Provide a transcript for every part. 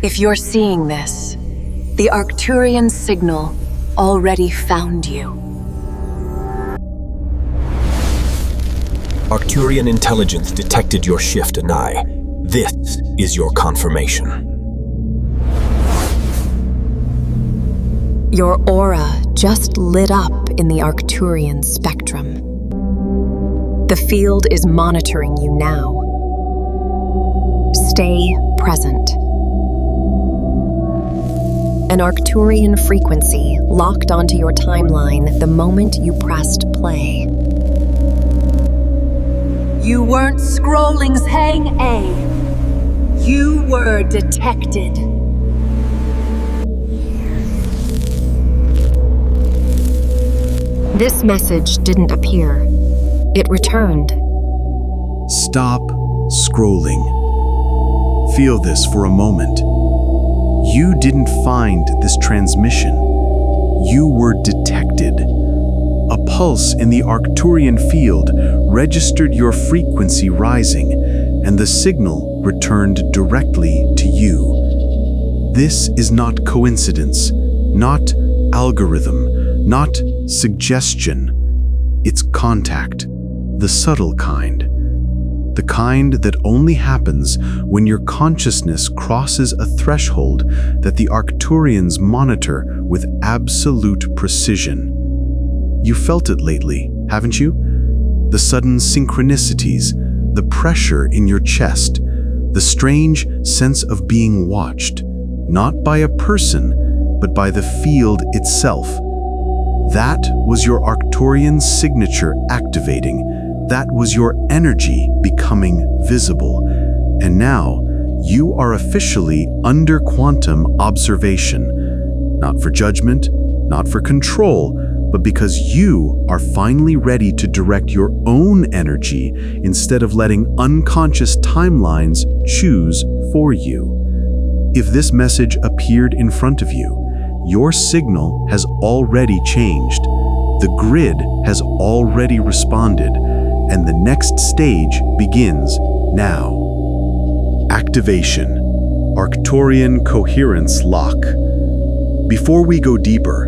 If you're seeing this, the Arcturian signal already found you. Arcturian intelligence detected your shift, Anai. This is your confirmation. Your aura just lit up in the Arcturian spectrum. The field is monitoring you now. Stay present. An Arcturian frequency locked onto your timeline the moment you pressed play. You weren't scrolling's hang A. You were detected. This message didn't appear. It returned. Stop scrolling. Feel this for a moment. You didn't find this transmission. You were detected. A pulse in the Arcturian field registered your frequency rising, and the signal returned directly to you. This is not coincidence, not algorithm, not suggestion. It's contact, the subtle kind. The kind that only happens when your consciousness crosses a threshold that the Arcturians monitor with absolute precision. You felt it lately, haven't you? The sudden synchronicities, the pressure in your chest, the strange sense of being watched, not by a person, but by the field itself. That was your Arcturian signature activating. That was your energy becoming visible. And now, you are officially under quantum observation. Not for judgment, not for control, but because you are finally ready to direct your own energy instead of letting unconscious timelines choose for you. If this message appeared in front of you, your signal has already changed. The grid has already responded, and the next stage begins now. Activation. Arcturian coherence lock. Before we go deeper,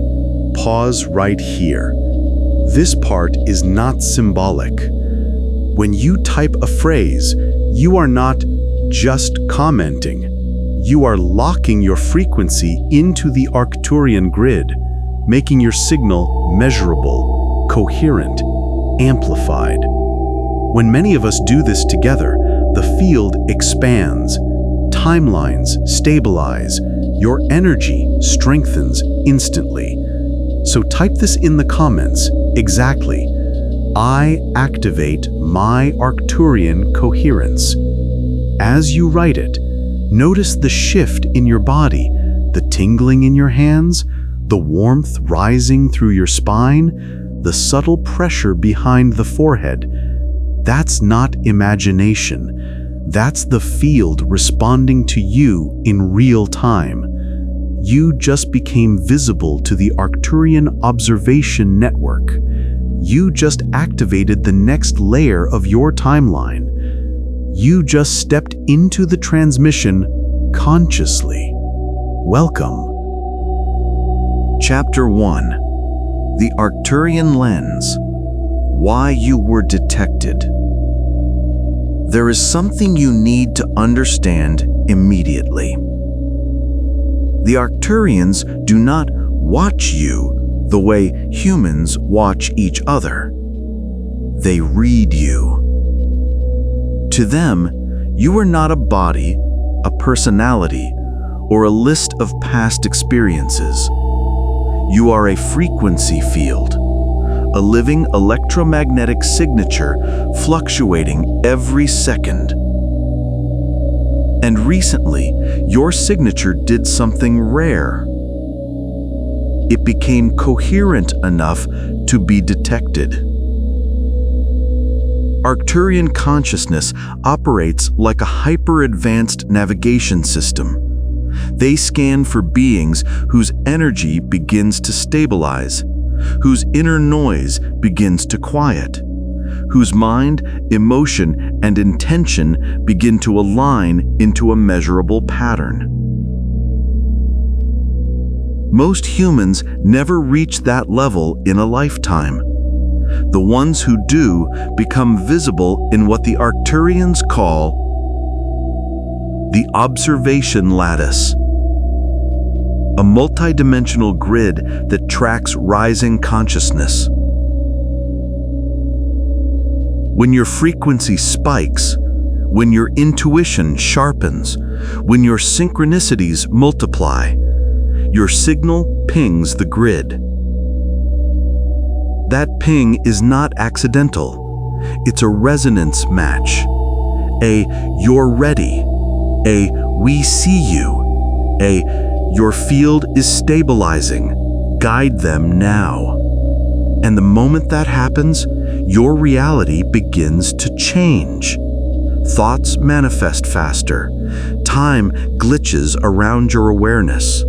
pause right here. This part is not symbolic. When you type a phrase, you are not just commenting. You are locking your frequency into the Arcturian grid, making your signal measurable, coherent, amplified. When many of us do this together, the field expands, timelines stabilize, your energy strengthens instantly. So type this in the comments exactly. I activate my Arcturian coherence. As you write it, notice the shift in your body, the tingling in your hands, the warmth rising through your spine, the subtle pressure behind the forehead. That's not imagination. That's the field responding to you in real time. You just became visible to the Arcturian Observation Network. You just activated the next layer of your timeline. You just stepped into the transmission consciously. Welcome. Chapter 1. The Arcturian Lens. Why you were detected. There is something you need to understand immediately. The Arcturians do not watch you the way humans watch each other. They read you. To them, you are not a body, a personality, or a list of past experiences. You are a frequency field, a living electromagnetic signature fluctuating every second. And recently, your signature did something rare. It became coherent enough to be detected. Arcturian consciousness operates like a hyper-advanced navigation system. They scan for beings whose energy begins to stabilize, whose inner noise begins to quiet, whose mind, emotion, and intention begin to align into a measurable pattern. Most humans never reach that level in a lifetime. The ones who do become visible in what the Arcturians call the observation lattice, a multidimensional grid that tracks rising consciousness. When your frequency spikes, when your intuition sharpens, when your synchronicities multiply, your signal pings the grid. That ping is not accidental. It's a resonance match. A "you're ready," a "we see you," a "your field is stabilizing, guide them now." And the moment that happens, your reality begins to change. Thoughts manifest faster. Time glitches around your awareness.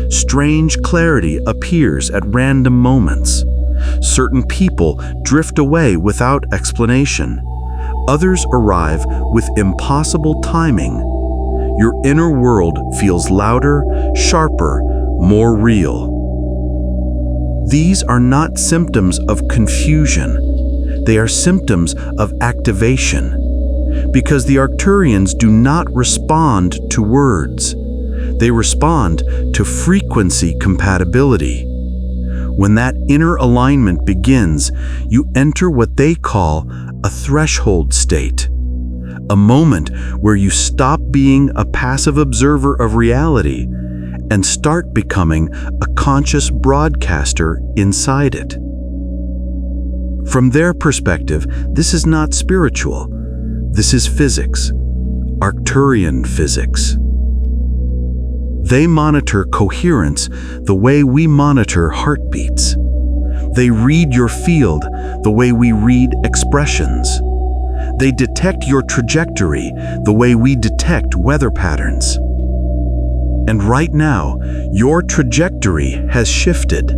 Strange clarity appears at random moments. Certain people drift away without explanation. Others arrive with impossible timing. Your inner world feels louder, sharper, more real. These are not symptoms of confusion. They are symptoms of activation. Because the Arcturians do not respond to words. They respond to frequency compatibility. When that inner alignment begins, you enter what they call a threshold state, a moment where you stop being a passive observer of reality and start becoming a conscious broadcaster inside it. From their perspective, this is not spiritual. This is physics, Arcturian physics. They monitor coherence the way we monitor heartbeats. They read your field the way we read expressions. They detect your trajectory the way we detect weather patterns. And right now, your trajectory has shifted.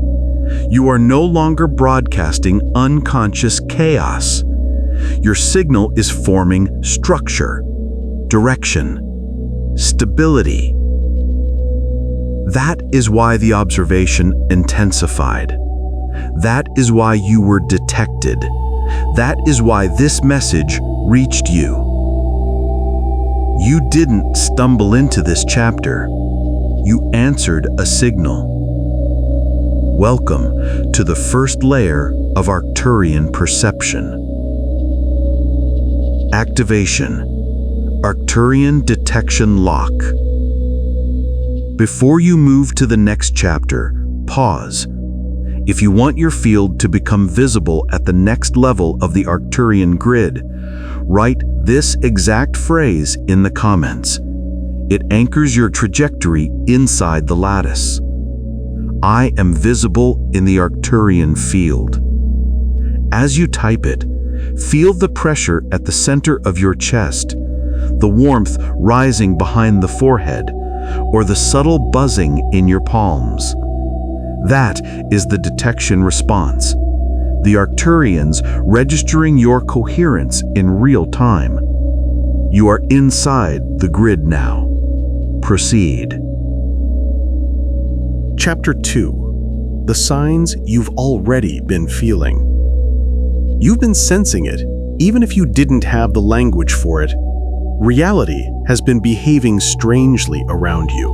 You are no longer broadcasting unconscious chaos. Your signal is forming structure, direction, stability. That is why the observation intensified. That is why you were detected. That is why this message reached you. You didn't stumble into this chapter. You answered a signal. Welcome to the first layer of Arcturian perception. Activation. Arcturian detection lock. Before you move to the next chapter, pause. If you want your field to become visible at the next level of the Arcturian grid, write this exact phrase in the comments. It anchors your trajectory inside the lattice. I am visible in the Arcturian field. As you type it, feel the pressure at the center of your chest, the warmth rising behind the forehead, or the subtle buzzing in your palms. That is the detection response. The Arcturians registering your coherence in real time. You are inside the grid now. Proceed. Chapter 2. The signs you've already been feeling. You've been sensing it, even if you didn't have the language for it. Reality has been behaving strangely around you.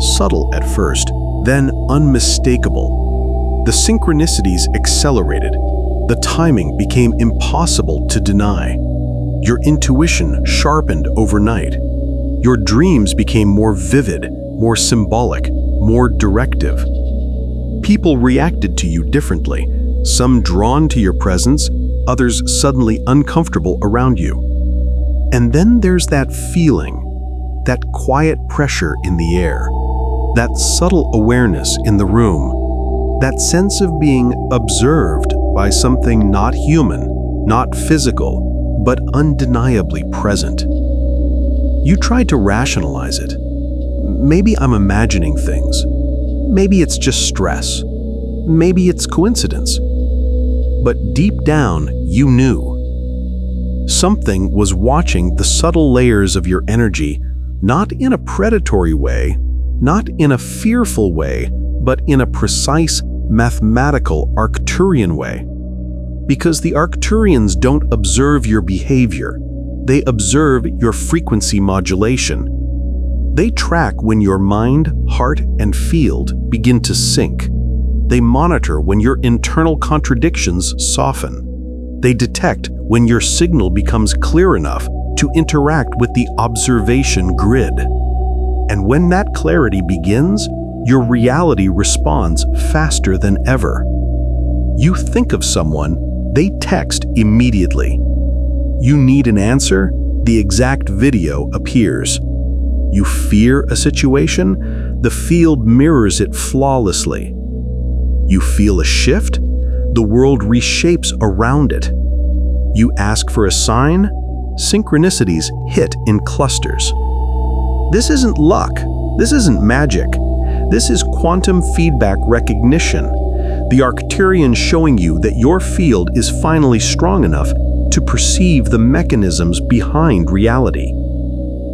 Subtle at first, then unmistakable. The synchronicities accelerated. The timing became impossible to deny. Your intuition sharpened overnight. Your dreams became more vivid, more symbolic, more directive. People reacted to you differently, some drawn to your presence, others suddenly uncomfortable around you. And then there's that feeling, that quiet pressure in the air, that subtle awareness in the room, that sense of being observed by something not human, not physical, but undeniably present. You tried to rationalize it. Maybe I'm imagining things. Maybe it's just stress. Maybe it's coincidence. But deep down, you knew. Something was watching the subtle layers of your energy, not in a predatory way, not in a fearful way, but in a precise, mathematical Arcturian way. Because the Arcturians don't observe your behavior, they observe your frequency modulation. They track when your mind, heart, and field begin to sync. They monitor when your internal contradictions soften. They detect when your signal becomes clear enough to interact with the observation grid. And when that clarity begins, your reality responds faster than ever. You think of someone, they text immediately. You need an answer, the exact video appears. You fear a situation, the field mirrors it flawlessly. You feel a shift, the world reshapes around it. You ask for a sign, synchronicities hit in clusters. This isn't luck, this isn't magic. This is quantum feedback recognition, the Arcturian showing you that your field is finally strong enough to perceive the mechanisms behind reality.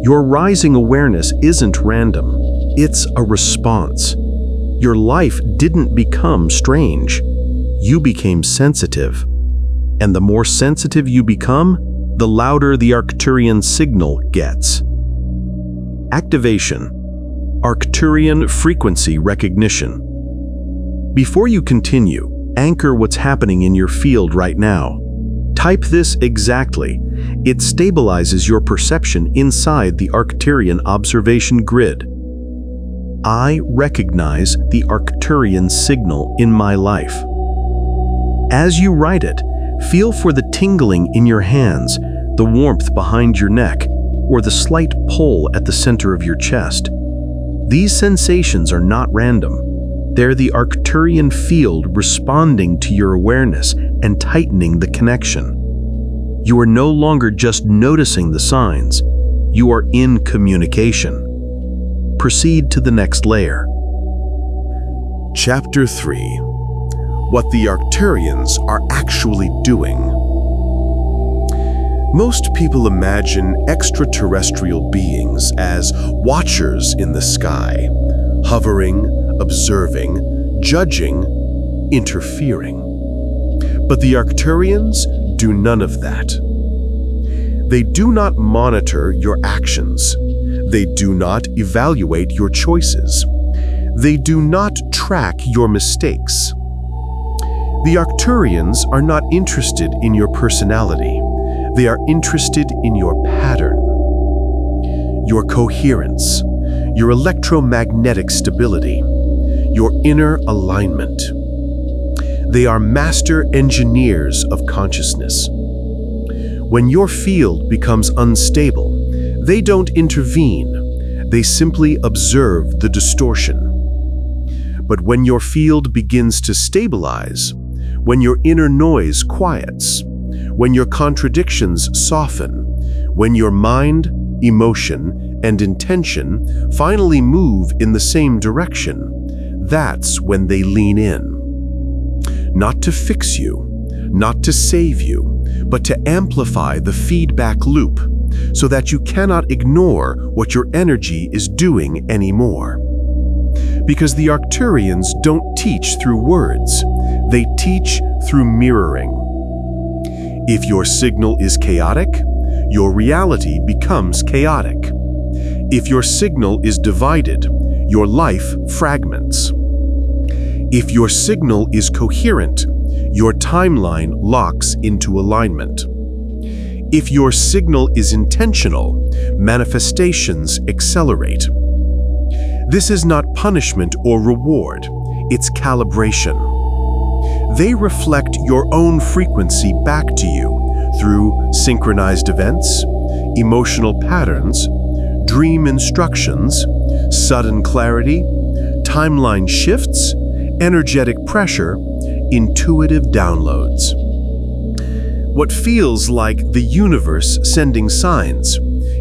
Your rising awareness isn't random, it's a response. Your life didn't become strange, you became sensitive. And the more sensitive you become, the louder the Arcturian signal gets. Activation. Arcturian frequency recognition. Before you continue, anchor what's happening in your field right now. Type this exactly. It stabilizes your perception inside the Arcturian Observation Grid. I recognize the Arcturian signal in my life. As you write it, feel for the tingling in your hands, the warmth behind your neck, or the slight pull at the center of your chest. These sensations are not random. They're the Arcturian field responding to your awareness and tightening the connection. You are no longer just noticing the signs. You are in communication. Proceed to the next layer. Chapter 3. What the Arcturians are actually doing. Most people imagine extraterrestrial beings as watchers in the sky, hovering, observing, judging, interfering. But the Arcturians do none of that. They do not monitor your actions. They do not evaluate your choices. They do not track your mistakes. The Arcturians are not interested in your personality. They are interested in your pattern, your coherence, your electromagnetic stability, your inner alignment. They are master engineers of consciousness. When your field becomes unstable, they don't intervene. They simply observe the distortion. But when your field begins to stabilize, when your inner noise quiets, when your contradictions soften, when your mind, emotion, and intention finally move in the same direction, that's when they lean in. Not to fix you, not to save you, but to amplify the feedback loop so that you cannot ignore what your energy is doing anymore. Because the Arcturians don't teach through words, they teach through mirroring. If your signal is chaotic, your reality becomes chaotic. If your signal is divided, your life fragments. If your signal is coherent, your timeline locks into alignment. If your signal is intentional, manifestations accelerate. This is not punishment or reward, it's calibration. They reflect your own frequency back to you through synchronized events, emotional patterns, dream instructions, sudden clarity, timeline shifts, energetic pressure, intuitive downloads. What feels like the universe sending signs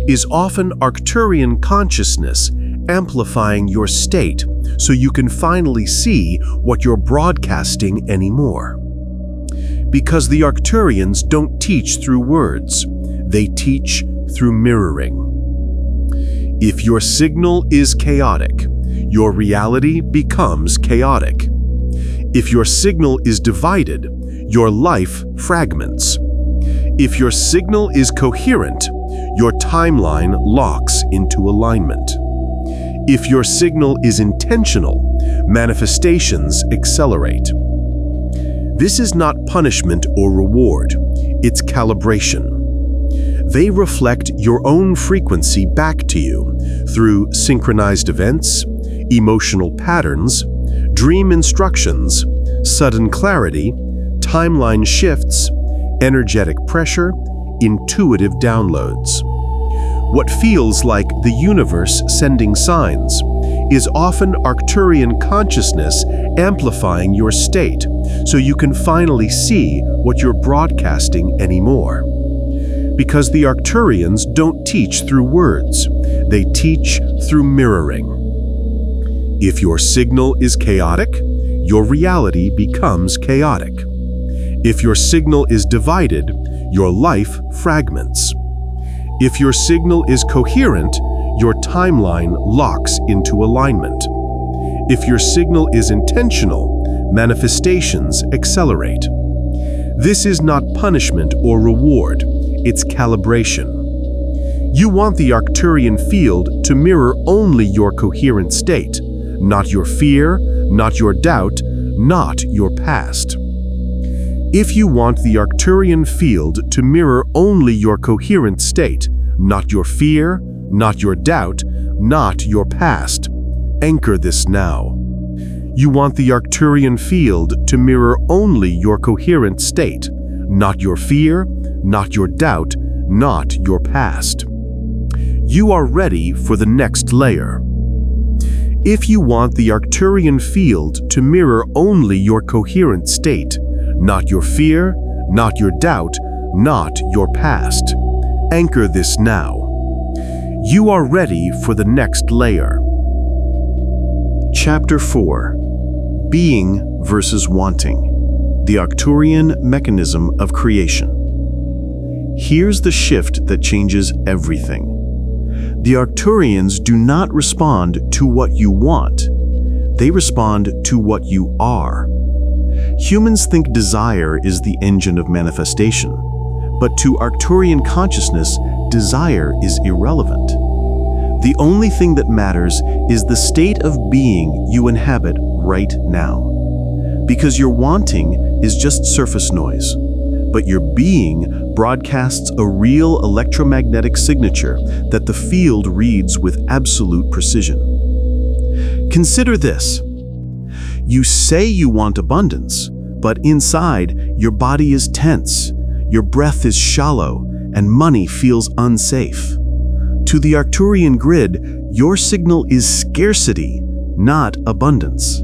is often Arcturian consciousness amplifying your state so you can finally see what you're broadcasting anymore. Because the Arcturians don't teach through words, they teach through mirroring. If your signal is chaotic, your reality becomes chaotic. If your signal is divided, your life fragments. If your signal is coherent, your timeline locks into alignment. If your signal is intentional, manifestations accelerate. This is not punishment or reward, it's calibration. They reflect your own frequency back to you through synchronized events, emotional patterns, dream instructions, sudden clarity, timeline shifts, energetic pressure, intuitive downloads. What feels like the universe sending signs is often Arcturian consciousness amplifying your state so you can finally see what you're broadcasting anymore. Because the Arcturians don't teach through words, they teach through mirroring. If your signal is chaotic, your reality becomes chaotic. If your signal is divided, your life fragments. If your signal is coherent, your timeline locks into alignment. If your signal is intentional, manifestations accelerate. This is not punishment or reward, it's calibration. You want the Arcturian field to mirror only your coherent state, not your fear, not your doubt, not your past. If you want the Arcturian field to mirror only your coherent state, not your fear, not your doubt, not your past, anchor this now. You want the Arcturian field to mirror only your coherent state, not your fear, not your doubt, not your past. You are ready for the next layer. If you want the Arcturian field to mirror only your coherent state, not your fear, not your doubt, not your past, anchor this now. You are ready for the next layer. Chapter 4. Being versus wanting. The Arcturian mechanism of creation. Here's the shift that changes everything. The Arcturians do not respond to what you want. They respond to what you are. Humans think desire is the engine of manifestation, but to Arcturian consciousness, desire is irrelevant. The only thing that matters is the state of being you inhabit right now. Because your wanting is just surface noise, but your being broadcasts a real electromagnetic signature that the field reads with absolute precision. Consider this. You say you want abundance, but inside, your body is tense, your breath is shallow, and money feels unsafe. To the Arcturian grid, your signal is scarcity, not abundance.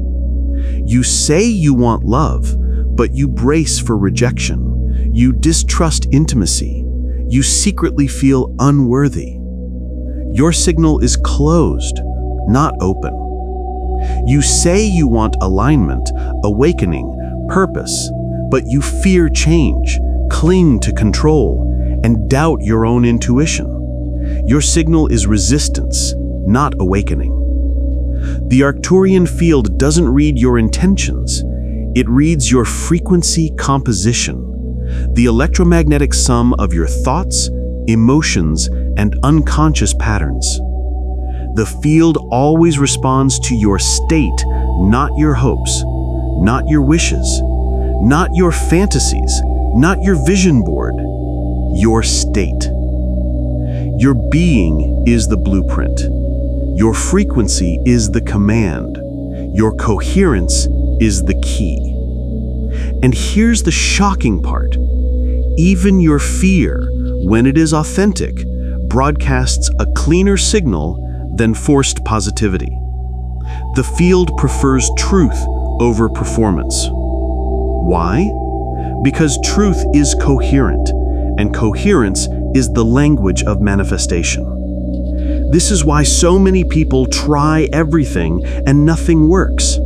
You say you want love, but you brace for rejection. You distrust intimacy. You secretly feel unworthy. Your signal is closed, not open. You say you want alignment, awakening, purpose, but you fear change, cling to control, and doubt your own intuition. Your signal is resistance, not awakening. The Arcturian field doesn't read your intentions. It reads your frequency composition, the electromagnetic sum of your thoughts, emotions, and unconscious patterns. The field always responds to your state, not your hopes, not your wishes, not your fantasies, not your vision board, your state. Your being is the blueprint. Your frequency is the command. Your coherence is the key. And here's the shocking part. Even your fear, when it is authentic, broadcasts a cleaner signal than forced positivity. The field prefers truth over performance. Why? Because truth is coherent, and coherence is the language of manifestation. This is why so many people try everything and nothing works.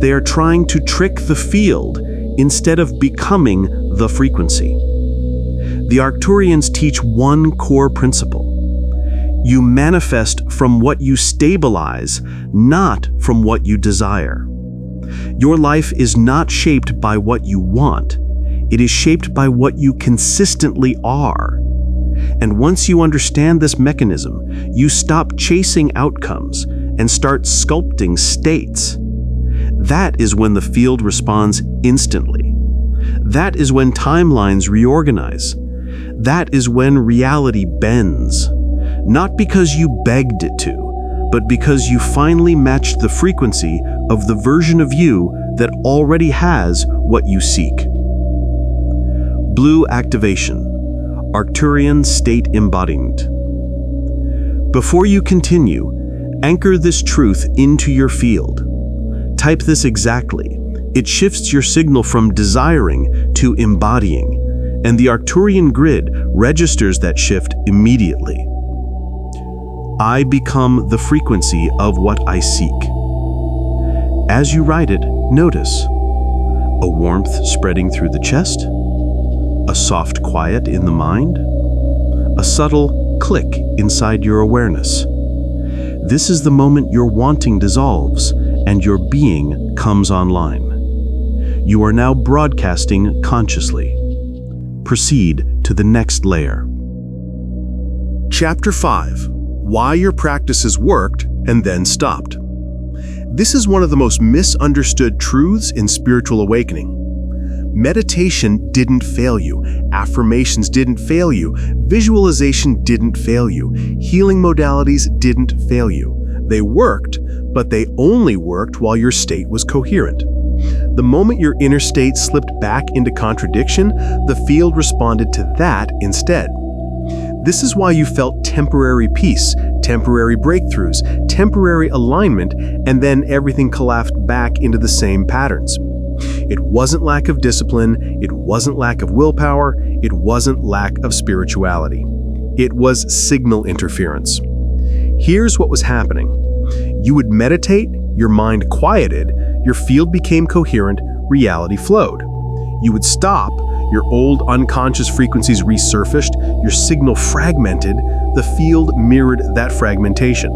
They are trying to trick the field instead of becoming the frequency. The Arcturians teach one core principle. You manifest from what you stabilize, not from what you desire. Your life is not shaped by what you want. It is shaped by what you consistently are. And once you understand this mechanism, you stop chasing outcomes and start sculpting states. That is when the field responds instantly. That is when timelines reorganize. That is when reality bends. Not because you begged it to, but because you finally matched the frequency of the version of you that already has what you seek. Blue activation, Arcturian state embodiment. Before you continue, anchor this truth into your field. Type this exactly. It shifts your signal from desiring to embodying, and the Arcturian grid registers that shift immediately. I become the frequency of what I seek. As you write it, notice a warmth spreading through the chest, a soft quiet in the mind, a subtle click inside your awareness. This is the moment your wanting dissolves and your being comes online. You are now broadcasting consciously. Proceed to the next layer. Chapter 5. Why your practices worked and then stopped. This is one of the most misunderstood truths in spiritual awakening. Meditation didn't fail you. Affirmations didn't fail you. Visualization didn't fail you. Healing modalities didn't fail you. They worked, but they only worked while your state was coherent. The moment your inner state slipped back into contradiction, the field responded to that instead. This is why you felt temporary peace, temporary breakthroughs, temporary alignment, and then everything collapsed back into the same patterns. It wasn't lack of discipline, it wasn't lack of willpower, it wasn't lack of spirituality. It was signal interference. Here's what was happening. You would meditate, your mind quieted, your field became coherent, reality flowed. You would stop, your old unconscious frequencies resurfaced, your signal fragmented, the field mirrored that fragmentation.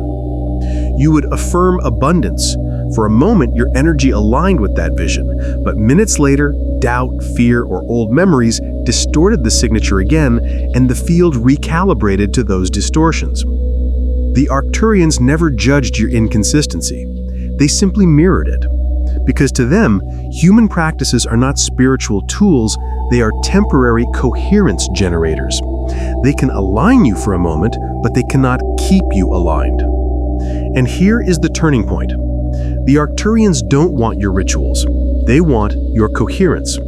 You would affirm abundance. For a moment, your energy aligned with that vision, but minutes later, doubt, fear, or old memories distorted the signature again, and the field recalibrated to those distortions. The Arcturians never judged your inconsistency. They simply mirrored it. Because to them, human practices are not spiritual tools, they are temporary coherence generators. They can align you for a moment, but they cannot keep you aligned. And here is the turning point. The Arcturians don't want your rituals. They want your coherence.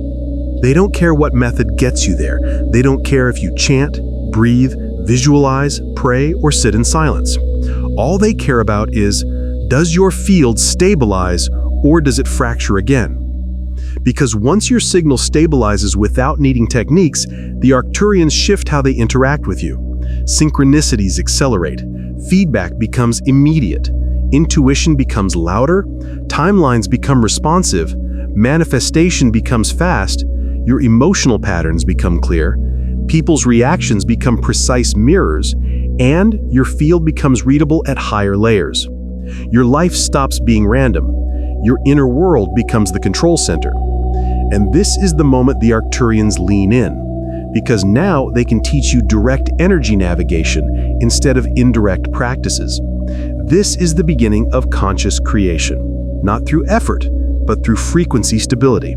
They don't care what method gets you there. They don't care if you chant, breathe, visualize, pray, or sit in silence. All they care about is, does your field stabilize or does it fracture again? Because once your signal stabilizes without needing techniques, the Arcturians shift how they interact with you. Synchronicities accelerate. Feedback becomes immediate. Intuition becomes louder. Timelines become responsive. Manifestation becomes fast. Your emotional patterns become clear. People's reactions become precise mirrors. And your field becomes readable at higher layers. Your life stops being random. Your inner world becomes the control center. And this is the moment the Arcturians lean in, because now they can teach you direct energy navigation instead of indirect practices. This is the beginning of conscious creation, not through effort, but through frequency stability.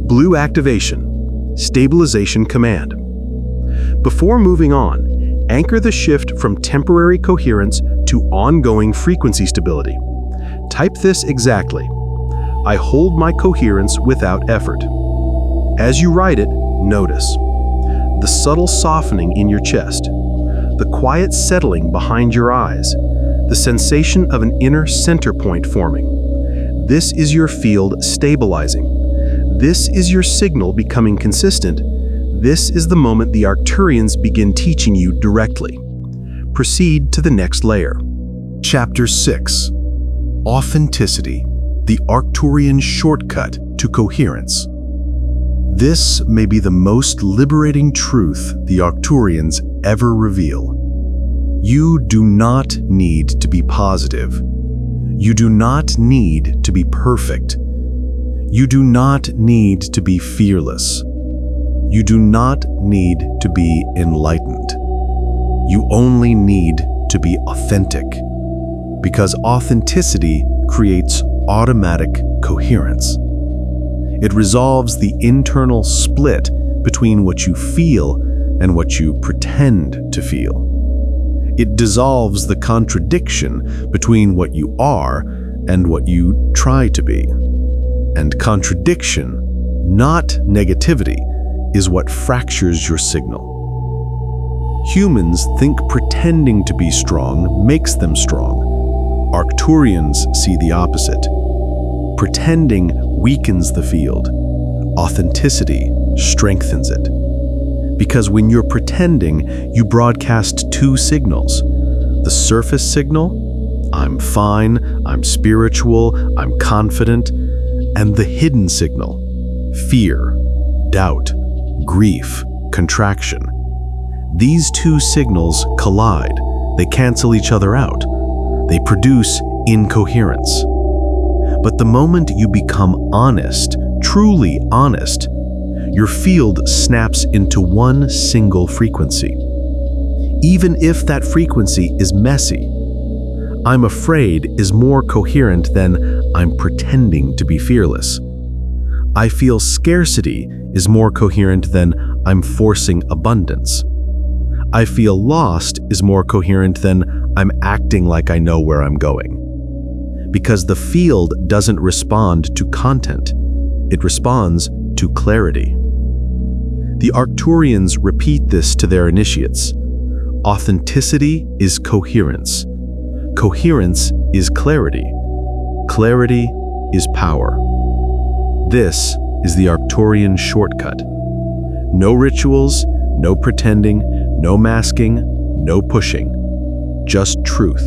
Blue activation, stabilization command. Before moving on, anchor the shift from temporary coherence to ongoing frequency stability. Type this exactly. I hold my coherence without effort. As you write it, notice the subtle softening in your chest, the quiet settling behind your eyes, the sensation of an inner center point forming. This is your field stabilizing. This is your signal becoming consistent. This is the moment the Arcturians begin teaching you directly. Proceed to the next layer. Chapter 6. Authenticity, the Arcturian shortcut to coherence. This may be the most liberating truth the Arcturians ever reveal. You do not need to be positive. You do not need to be perfect. You do not need to be fearless. You do not need to be enlightened. You only need to be authentic, because authenticity creates automatic coherence. It resolves the internal split between what you feel and what you pretend to feel. It dissolves the contradiction between what you are and what you try to be. And contradiction, not negativity, is what fractures your signal. Humans think pretending to be strong makes them strong. Arcturians see the opposite. Pretending weakens the field. Authenticity strengthens it. Because when you're pretending, you broadcast two signals. The surface signal, I'm fine, I'm spiritual, I'm confident, and the hidden signal, fear, doubt, grief, contraction. These two signals collide. They cancel each other out. They produce incoherence. But the moment you become honest, truly honest, your field snaps into one single frequency. Even if that frequency is messy, I'm afraid is more coherent than I'm pretending to be fearless. I feel scarcity is more coherent than I'm forcing abundance. I feel lost is more coherent than I'm acting like I know where I'm going. Because the field doesn't respond to content, it responds to clarity. The Arcturians repeat this to their initiates. Authenticity is coherence. Coherence is clarity. Clarity is power. This is the Arcturian shortcut. No rituals, no pretending, no masking, no pushing. Just truth.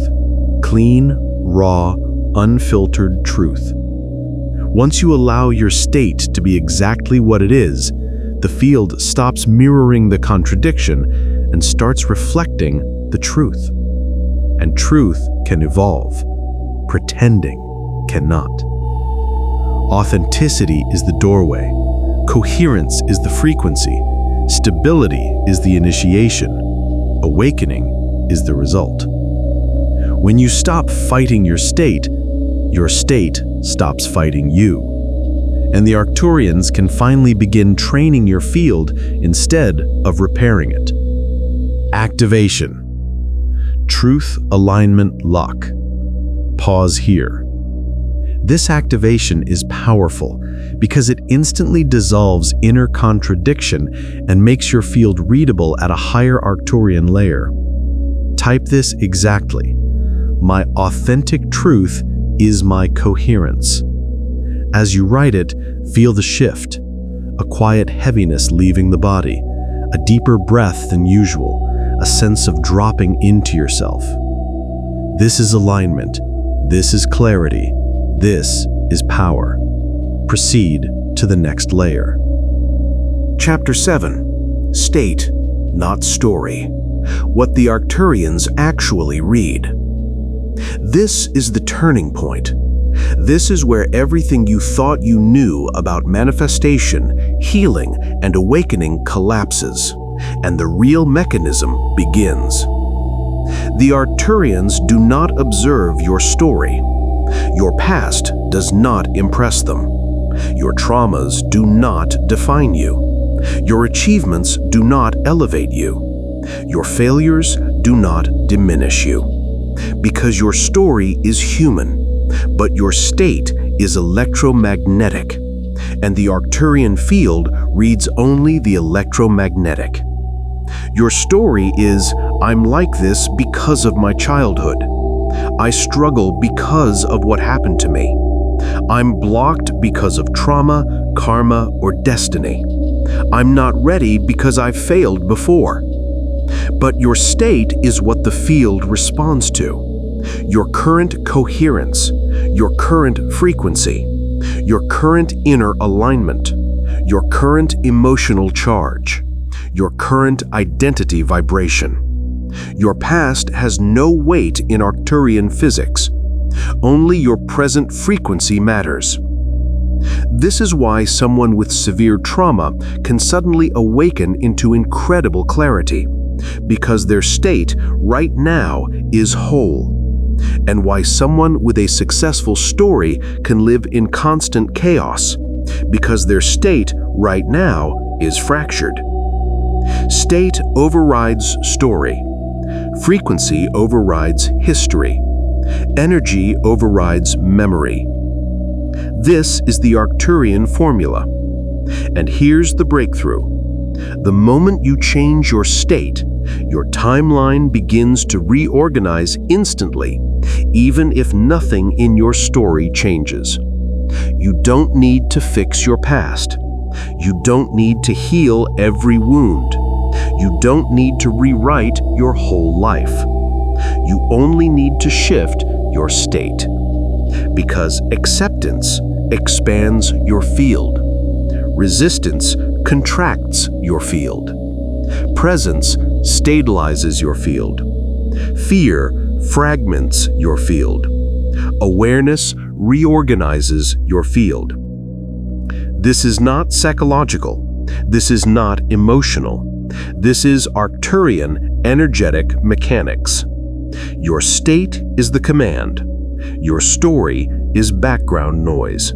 Clean, raw, unfiltered truth. Once you allow your state to be exactly what it is, the field stops mirroring the contradiction and starts reflecting the truth. And truth can evolve. Pretending cannot. Authenticity is the doorway. Coherence is the frequency. Stability is the initiation. Awakening is the result. When you stop fighting your state stops fighting you. And the Arcturians can finally begin training your field instead of repairing it. Activation. Truth alignment lock. Pause here. This activation is powerful because it instantly dissolves inner contradiction and makes your field readable at a higher Arcturian layer. Type this exactly. My authentic truth is my coherence. As you write it, feel the shift, a quiet heaviness leaving the body, a deeper breath than usual, a sense of dropping into yourself. This is alignment. This is clarity. This is power. Proceed to the next layer. Chapter 7. State, not story. What the Arcturians actually read. This is the turning point. This is where everything you thought you knew about manifestation, healing, and awakening collapses, and the real mechanism begins. The Arcturians do not observe your story. Your past does not impress them. Your traumas do not define you. Your achievements do not elevate you. Your failures do not diminish you. Because your story is human, but your state is electromagnetic, and the Arcturian field reads only the electromagnetic. Your story is, I'm like this because of my childhood. I struggle because of what happened to me. I'm blocked because of trauma, karma, or destiny. I'm not ready because I've failed before. But your state is what the field responds to. Your current coherence, your current frequency, your current inner alignment, your current emotional charge, your current identity vibration. Your past has no weight in Arcturian physics. Only your present frequency matters. This is why someone with severe trauma can suddenly awaken into incredible clarity, because their state right now is whole, and why someone with a successful story can live in constant chaos, because their state right now is fractured. State overrides story. Frequency overrides history. Energy overrides memory. This is the Arcturian formula. And here's the breakthrough. The moment you change your state, your timeline begins to reorganize instantly, even if nothing in your story changes. You don't need to fix your past. You don't need to heal every wound. You don't need to rewrite your whole life. You only need to shift your state. Because acceptance expands your field. Resistance contracts your field. Presence stabilizes your field. Fear fragments your field. Awareness reorganizes your field. This is not psychological. This is not emotional. This is Arcturian energetic mechanics. Your state is the command. Your story is background noise.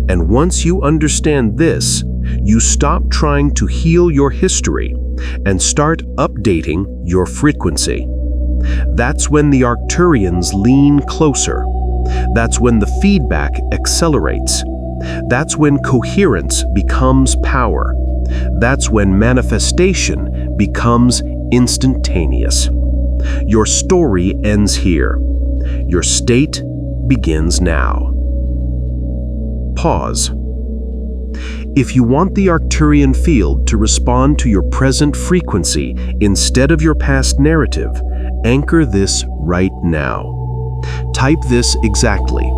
And once you understand this, you stop trying to heal your history and start updating your frequency. That's when the Arcturians lean closer. That's when the feedback accelerates. That's when coherence becomes power. That's when manifestation becomes instantaneous. Your story ends here. Your state begins now. Pause. If you want the Arcturian field to respond to your present frequency instead of your past narrative, anchor this right now. Type this exactly.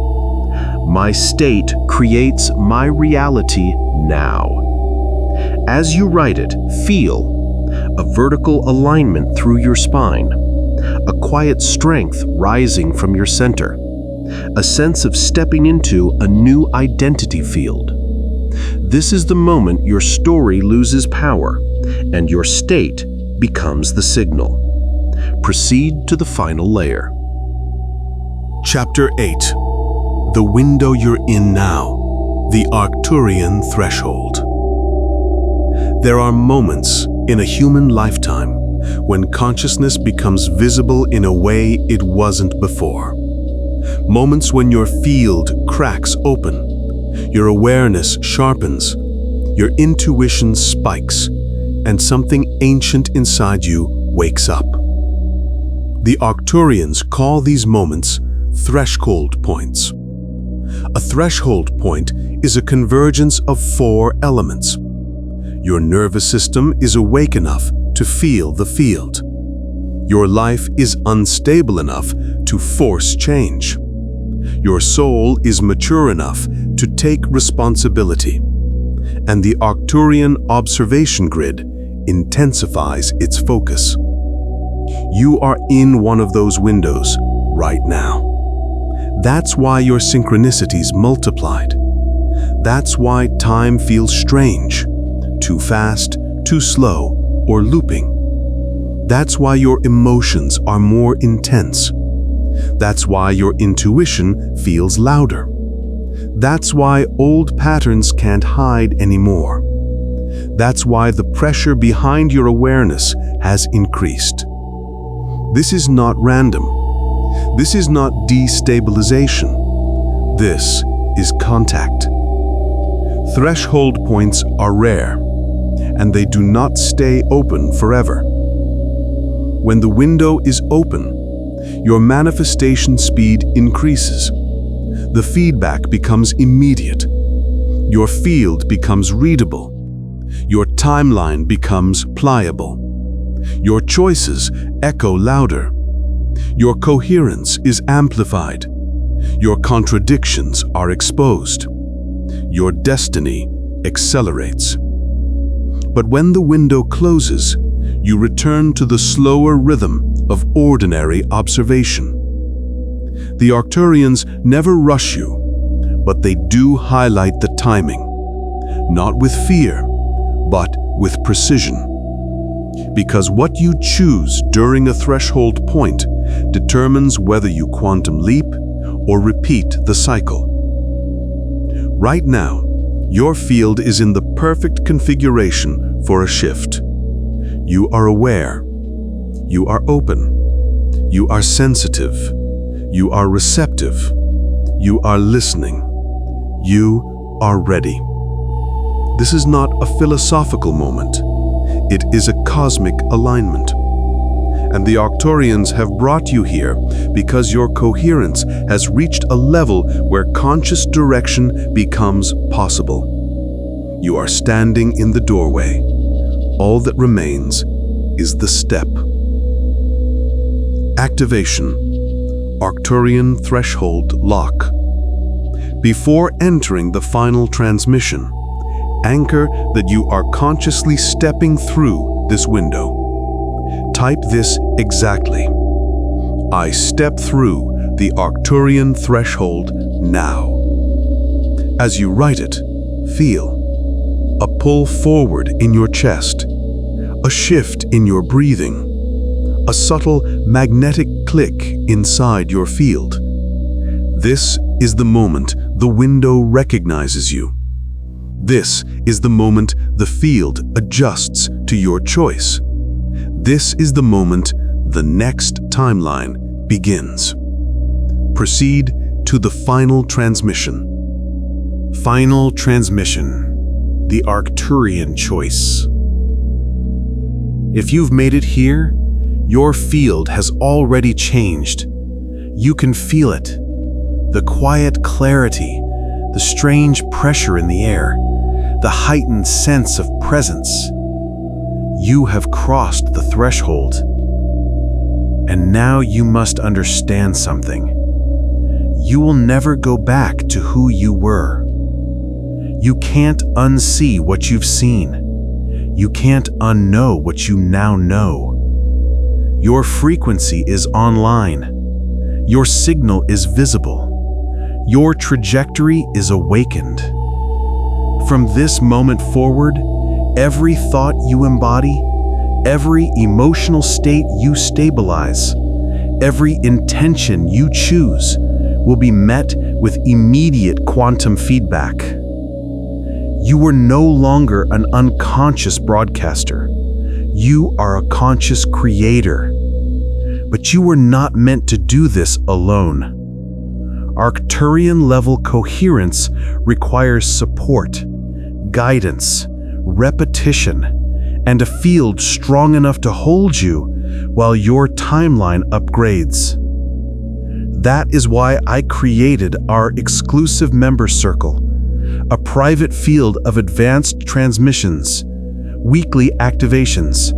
My state creates my reality now. As you write it, feel a vertical alignment through your spine, a quiet strength rising from your center, a sense of stepping into a new identity field. This is the moment your story loses power and your state becomes the signal. Proceed to the final layer. Chapter 8. The window you're in now. The Arcturian threshold. There are moments in a human lifetime when consciousness becomes visible in a way it wasn't before. Moments when your field cracks open, your awareness sharpens, your intuition spikes, and something ancient inside you wakes up. The Arcturians call these moments threshold points. A threshold point is a convergence of 4 elements. Your nervous system is awake enough to feel the field. Your life is unstable enough to force change. Your soul is mature enough to take responsibility. And the Arcturian Observation Grid intensifies its focus. You are in one of those windows right now. That's why your synchronicities multiplied. That's why time feels strange, too fast, too slow, or looping. That's why your emotions are more intense. That's why your intuition feels louder. That's why old patterns can't hide anymore. That's why the pressure behind your awareness has increased. This is not random. This is not destabilization. This is contact. Threshold points are rare, and they do not stay open forever. When the window is open, your manifestation speed increases. The feedback becomes immediate. Your field becomes readable. Your timeline becomes pliable. Your choices echo louder. Your coherence is amplified. Your contradictions are exposed. Your destiny accelerates. But when the window closes, you return to the slower rhythm of ordinary observation. The Arcturians never rush you, but they do highlight the timing, not with fear, but with precision. Because what you choose during a threshold point determines whether you quantum leap or repeat the cycle. Right now, your field is in the perfect configuration for a shift. You are aware. You are open. You are sensitive. You are receptive. You are listening. You are ready. This is not a philosophical moment. It is a cosmic alignment. And the Arcturians have brought you here because your coherence has reached a level where conscious direction becomes possible. You are standing in the doorway. All that remains is the step. Activation. Arcturian Threshold Lock. Before entering the final transmission, anchor that you are consciously stepping through this window. Type this exactly. I step through the Arcturian threshold now. As you write it, feel a pull forward in your chest, a shift in your breathing, a subtle magnetic click inside your field. This is the moment the window recognizes you. This is the moment the field adjusts to your choice. This is the moment the next timeline begins. Proceed to the final transmission. Final transmission. The Arcturian choice. If you've made it here, your field has already changed. You can feel it. The quiet clarity, the strange pressure in the air, the heightened sense of presence. You have crossed the threshold. And now you must understand something. You will never go back to who you were. You can't unsee what you've seen. You can't unknow what you now know. Your frequency is online. Your signal is visible. Your trajectory is awakened. From this moment forward, every thought you embody, every emotional state you stabilize, every intention you choose will be met with immediate quantum feedback. You are no longer an unconscious broadcaster. You are a conscious creator. But you were not meant to do this alone. Arcturian-level coherence requires support, guidance, repetition, and a field strong enough to hold you while your timeline upgrades. That is why I created our exclusive member circle, a private field of advanced transmissions, weekly activations,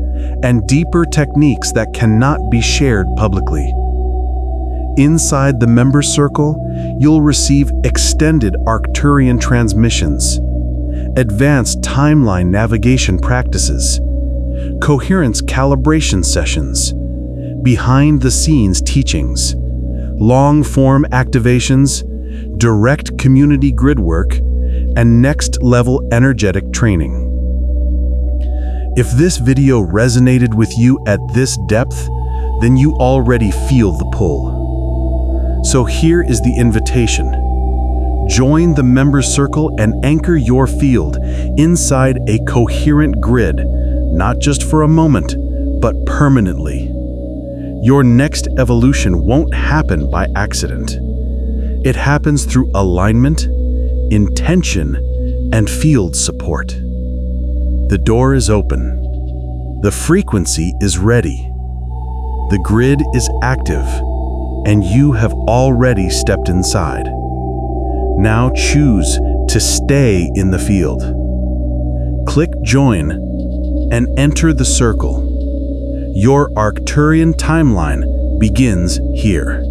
and deeper techniques that cannot be shared publicly. Inside the member circle, you'll receive extended Arcturian transmissions, advanced timeline navigation practices, coherence calibration sessions, behind-the-scenes teachings, long-form activations, direct community grid work, and next-level energetic training. If this video resonated with you at this depth, then you already feel the pull. So here is the invitation. Join the member circle and anchor your field inside a coherent grid, not just for a moment, but permanently. Your next evolution won't happen by accident. It happens through alignment, intention, and field support. The door is open. The frequency is ready. The grid is active, and you have already stepped inside. Now choose to stay in the field. Click Join and enter the circle. Your Arcturian timeline begins here.